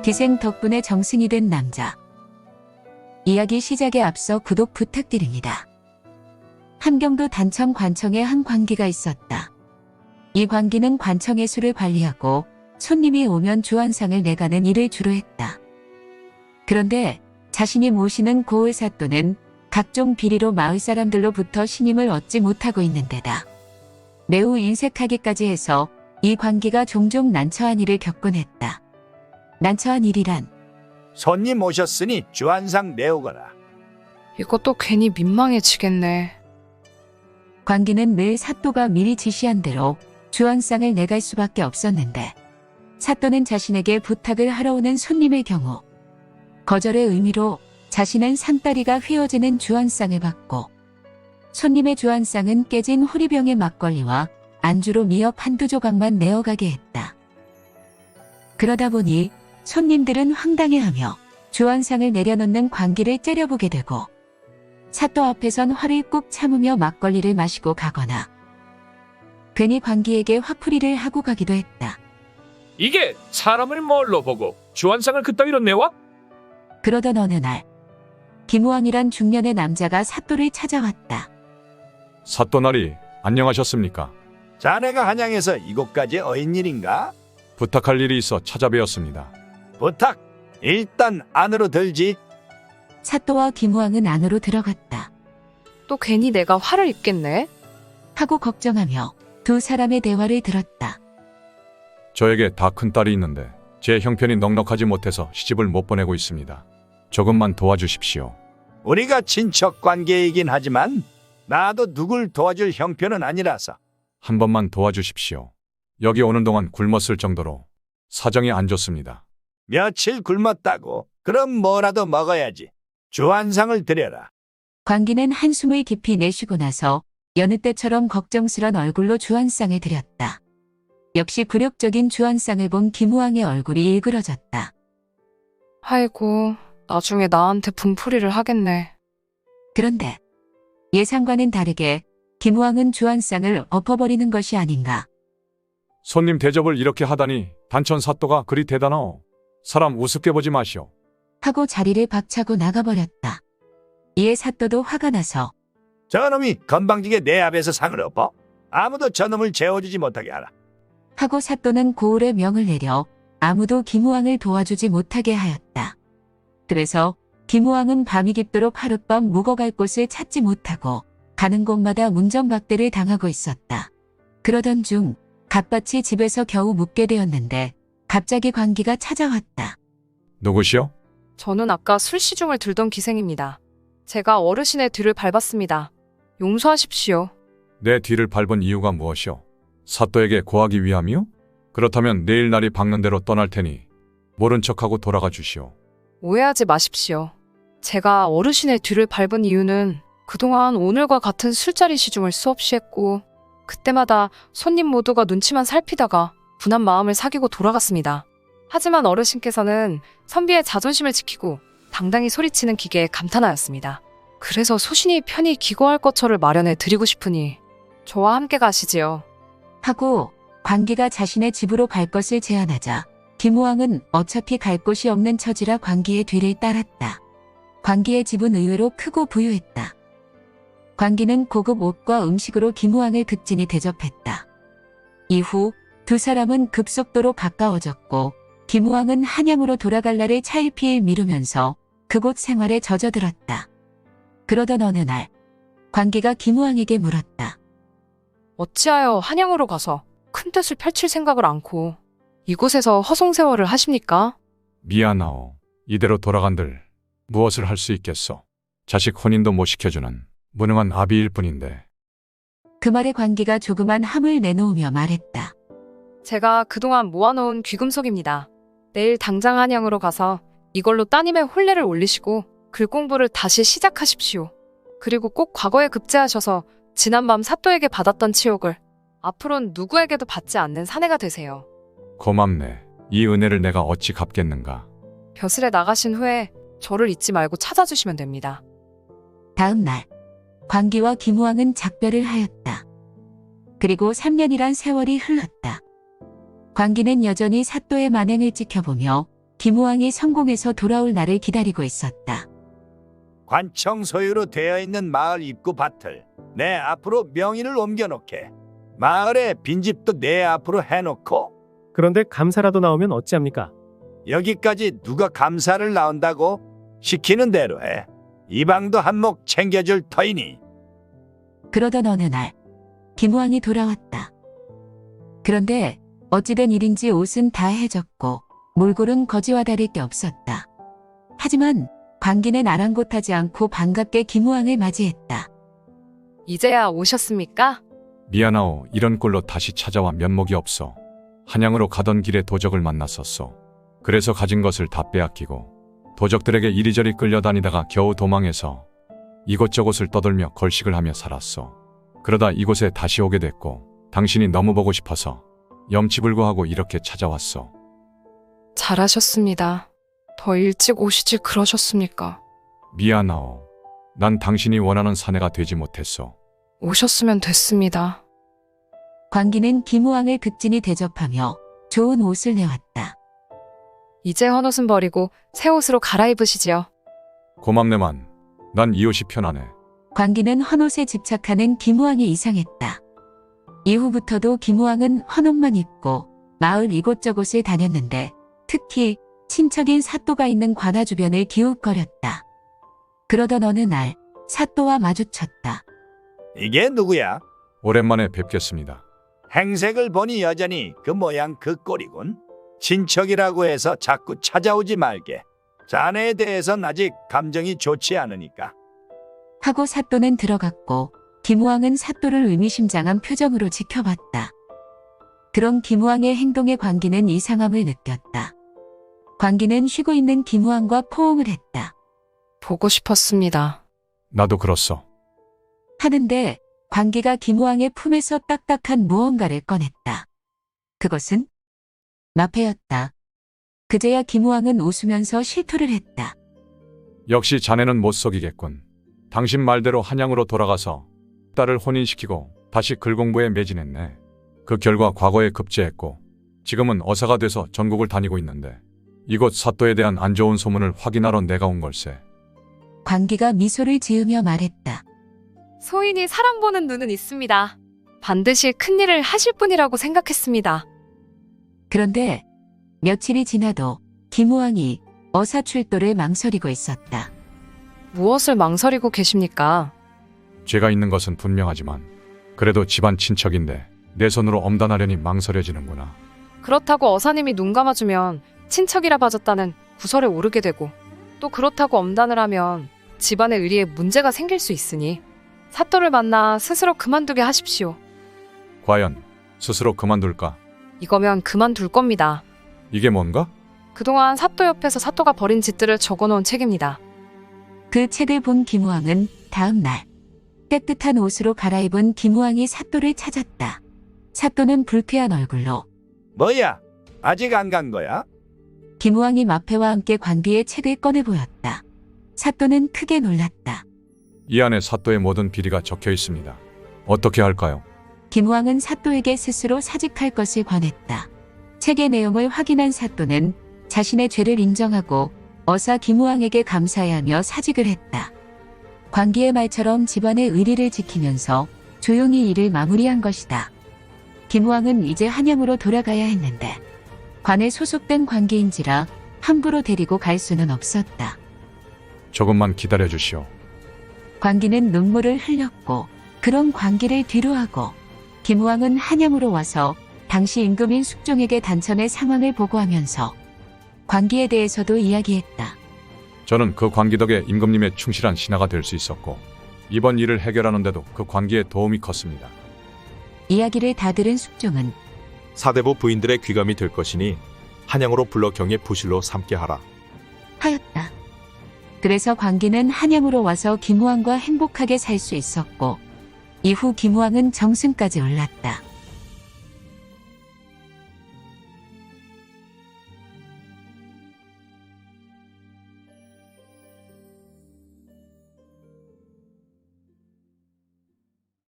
기생 덕분에 정승이 된 남자. 이야기 시작에 앞서 구독 부탁드립니다. 함경도 단청 관청에 한 관기가 있었다. 이 관기는 관청의 수를 관리하고 손님이 오면 주안상을 내가는 일을 주로 했다. 그런데 자신이 모시는 고을 사또는 각종 비리로 마을 사람들로부터 신임을 얻지 못하고 있는 데다 매우 인색하기까지 해서 이 관기가 종종 난처한 일을 겪곤 했다. 난처한 일이란 손님 오셨으니 주안상 내오거라. 이것도 괜히 민망해지겠네. 관기는 늘 사또가 미리 지시한 대로 주안상을 내갈 수밖에 없었는데 사또는 자신에게 부탁을 하러 오는 손님의 경우 거절의 의미로 자신은 상다리가 휘어지는 주안상을 받고 손님의 주안상은 깨진 호리병의 막걸리와 안주로 미역 한두 조각만 내어가게 했다. 그러다 보니 손님들은 황당해하며 주안상을 내려놓는 관기를 째려보게 되고 사또 앞에선 화를 꾹 참으며 막걸리를 마시고 가거나 괜히 관기에게 화풀이를 하고 가기도 했다. 이게 사람을 뭘로 보고 주안상을 그따위로 내와? 그러던 어느 날 김우왕이란 중년의 남자가 사또를 찾아왔다. 사또나리 안녕하셨습니까? 자네가 한양에서 이곳까지 어인 일인가? 부탁할 일이 있어 찾아뵈었습니다. 부탁. 일단 안으로 들지. 사또와 김우왕은 안으로 들어갔다. 또 괜히 내가 화를 입겠네. 하고 걱정하며 두 사람의 대화를 들었다. 저에게 다 큰 딸이 있는데 제 형편이 넉넉하지 못해서 시집을 못 보내고 있습니다. 조금만 도와주십시오. 우리가 친척 관계이긴 하지만 나도 누굴 도와줄 형편은 아니라서. 한 번만 도와주십시오. 여기 오는 동안 굶었을 정도로 사정이 안 좋습니다. 며칠 굶었다고. 그럼 뭐라도 먹어야지. 주안상을 드려라. 관기는 한숨을 깊이 내쉬고 나서 여느 때처럼 걱정스런 얼굴로 주안상을 드렸다. 역시 굴욕적인 주안상을 본 김우왕의 얼굴이 일그러졌다. 아이고, 나중에 나한테 분풀이를 하겠네. 그런데 예상과는 다르게 김우왕은 주안상을 엎어버리는 것이 아닌가. 손님 대접을 이렇게 하다니 단천 사또가 그리 대단하오. 사람 우습게 보지 마시오. 하고 자리를 박차고 나가버렸다. 이에 사또도 화가 나서 저놈이 건방지게 내 앞에서 상을 엎어? 아무도 저놈을 재워주지 못하게 하라. 하고 사또는 고을의 명을 내려 아무도 김우왕을 도와주지 못하게 하였다. 그래서 김우왕은 밤이 깊도록 하룻밤 묵어갈 곳을 찾지 못하고 가는 곳마다 문전박대를 당하고 있었다. 그러던 중 갓밭이 집에서 겨우 묵게 되었는데 갑자기 관기가 찾아왔다. 누구시오? 저는 아까 술시중을 들던 기생입니다. 제가 어르신의 뒤를 밟았습니다. 용서하십시오. 내 뒤를 밟은 이유가 무엇이오? 사또에게 고하기 위함이오? 그렇다면 내일 날이 밝는 대로 떠날 테니 모른 척하고 돌아가 주시오. 오해하지 마십시오. 제가 어르신의 뒤를 밟은 이유는 그동안 오늘과 같은 술자리 시중을 수없이 했고 그때마다 손님 모두가 눈치만 살피다가 분한 마음을 사귀고 돌아갔습니다. 하지만 어르신께서는 선비의 자존심을 지키고 당당히 소리치는 기계에 감탄하였습니다. 그래서 소신이 편히 기거할 것처를 마련해 드리고 싶으니 저와 함께 가시지요. 하고 관기가 자신의 집으로 갈 것을 제안하자 김우왕은 어차피 갈 곳이 없는 처지라 관기의 뒤를 따랐다. 관기의 집은 의외로 크고 부유했다. 관기는 고급 옷과 음식으로 김우왕을 극진히 대접했다. 이후 두 사람은 급속도로 가까워졌고 김우왕은 한양으로 돌아갈 날을 차일피일 미루면서 그곳 생활에 젖어들었다. 그러던 어느 날 관기가 김우왕에게 물었다. 어찌하여 한양으로 가서 큰 뜻을 펼칠 생각을 않고 이곳에서 허송세월을 하십니까? 미안하오. 이대로 돌아간들 무엇을 할 수 있겠소. 자식 혼인도 못 시켜주는 무능한 아비일 뿐인데. 그 말에 관기가 조그만 함을 내놓으며 말했다. 제가 그동안 모아놓은 귀금속입니다. 내일 당장 한양으로 가서 이걸로 따님의 혼례를 올리시고 글 공부를 다시 시작하십시오. 그리고 꼭 과거에 급제하셔서 지난밤 사또에게 받았던 치욕을 앞으로는 누구에게도 받지 않는 사내가 되세요. 고맙네. 이 은혜를 내가 어찌 갚겠는가. 벼슬에 나가신 후에 저를 잊지 말고 찾아주시면 됩니다. 다음 날 관기와 김우왕은 작별을 하였다. 그리고 3년이란 세월이 흘렀다. 관기는 여전히 사또의 만행을 지켜보며 김우왕이 성공해서 돌아올 날을 기다리고 있었다. 관청 소유로 되어 있는 마을 입구 밭을 내 앞으로 명의를 옮겨놓게. 마을에 빈집도 내 앞으로 해놓고. 그런데 감사라도 나오면 어찌합니까? 여기까지 누가 감사를 나온다고? 시키는 대로 해. 이 방도 한몫 챙겨줄 터이니. 그러던 어느 날 김우왕이 돌아왔다. 그런데 어찌된 일인지 옷은 다 해졌고 몰골은 거지와 다를 게 없었다. 하지만 광기는 아랑곳하지 않고 반갑게 김우왕을 맞이했다. 이제야 오셨습니까? 미안하오. 이런 꼴로 다시 찾아와 면목이 없어. 한양으로 가던 길에 도적을 만났었어. 그래서 가진 것을 다 빼앗기고 도적들에게 이리저리 끌려다니다가 겨우 도망해서 이곳저곳을 떠돌며 걸식을 하며 살았어. 그러다 이곳에 다시 오게 됐고 당신이 너무 보고 싶어서 염치불구하고 이렇게 찾아왔어. 잘하셨습니다. 더 일찍 오시지 그러셨습니까? 미안하오. 난 당신이 원하는 사내가 되지 못했어. 오셨으면 됐습니다. 광기는 김우왕을 극진히 대접하며 좋은 옷을 내왔다. 이제 헌옷은 버리고 새 옷으로 갈아입으시지요. 고맙네만. 난 이 옷이 편하네. 광기는 헌옷에 집착하는 김우왕이 이상했다. 이후부터도 김우왕은 헌옷만 입고 마을 이곳저곳을 다녔는데 특히 친척인 사또가 있는 관아 주변을 기웃거렸다. 그러던 어느 날 사또와 마주쳤다. 이게 누구야? 오랜만에 뵙겠습니다. 행색을 보니 여전히 그 모양 그 꼴이군. 친척이라고 해서 자꾸 찾아오지 말게. 자네에 대해선 아직 감정이 좋지 않으니까. 하고 사또는 들어갔고 김우왕은 사또를 의미심장한 표정으로 지켜봤다. 그런 김우왕의 행동에 광기는 이상함을 느꼈다. 광기는 쉬고 있는 김우왕과 포옹을 했다. 보고 싶었습니다. 나도 그렇소. 하는데 광기가 김우왕의 품에서 딱딱한 무언가를 꺼냈다. 그것은 마패였다. 그제야 김우왕은 웃으면서 실토를 했다. 역시 자네는 못 속이겠군. 당신 말대로 한양으로 돌아가서 딸을 혼인시키고 다시 글 공부에 매진했네. 그 결과 과거에 급제했고 지금은 어사가 돼서 전국을 다니고 있는데 이곳 사또에 대한 안 좋은 소문을 확인하러 내가 온 걸세. 광기가 미소를 지으며 말했다. 소인이 사람 보는 눈은 있습니다. 반드시 큰일을 하실 분이라고 생각했습니다. 그런데 며칠이 지나도 김우왕이 어사 출도를 망설이고 있었다. 무엇을 망설이고 계십니까? 죄가 있는 것은 분명하지만 그래도 집안 친척인데 내 손으로 엄단하려니 망설여지는구나. 그렇다고 어사님이 눈 감아주면 친척이라 봐줬다는 구설에 오르게 되고 또 그렇다고 엄단을 하면 집안의 의리에 문제가 생길 수 있으니 사또를 만나 스스로 그만두게 하십시오. 과연 스스로 그만둘까? 이거면 그만둘 겁니다. 이게 뭔가? 그동안 사또 옆에서 사또가 벌인 짓들을 적어놓은 책입니다. 그 책을 본 김우왕은 다음 날 깨끗한 옷으로 갈아입은 김우왕이 사또를 찾았다. 사또는 불쾌한 얼굴로 뭐야? 아직 안 간 거야? 김우왕이 마패와 함께 광기의 책을 꺼내 보였다. 사또는 크게 놀랐다. 이 안에 사또의 모든 비리가 적혀 있습니다. 어떻게 할까요? 김우왕은 사또에게 스스로 사직할 것을 권했다. 책의 내용을 확인한 사또는 자신의 죄를 인정하고 어사 김우왕에게 감사해야 하며 사직을 했다. 광기의 말처럼 집안의 의리를 지키면서 조용히 일을 마무리한 것이다. 김우왕은 이제 한양으로 돌아가야 했는데 관에 소속된 관계인지라 함부로 데리고 갈 수는 없었다. 조금만 기다려 주시오. 광기는 눈물을 흘렸고 그런 광기를 뒤로하고 김우왕은 한양으로 와서 당시 임금인 숙종에게 단천의 상황을 보고하면서 광기에 대해서도 이야기했다. 저는 그 광기 덕에 임금님의 충실한 신하가 될 수 있었고 이번 일을 해결하는데도 그 광기의 도움이 컸습니다. 이야기를 다 들은 숙종은 사대부 부인들의 귀감이 될 것이니 한양으로 불러 경의 부실로 삼게 하라. 하였다. 그래서 광기는 한양으로 와서 김우왕과 행복하게 살 수 있었고 이후 김우왕은 정승까지 올랐다.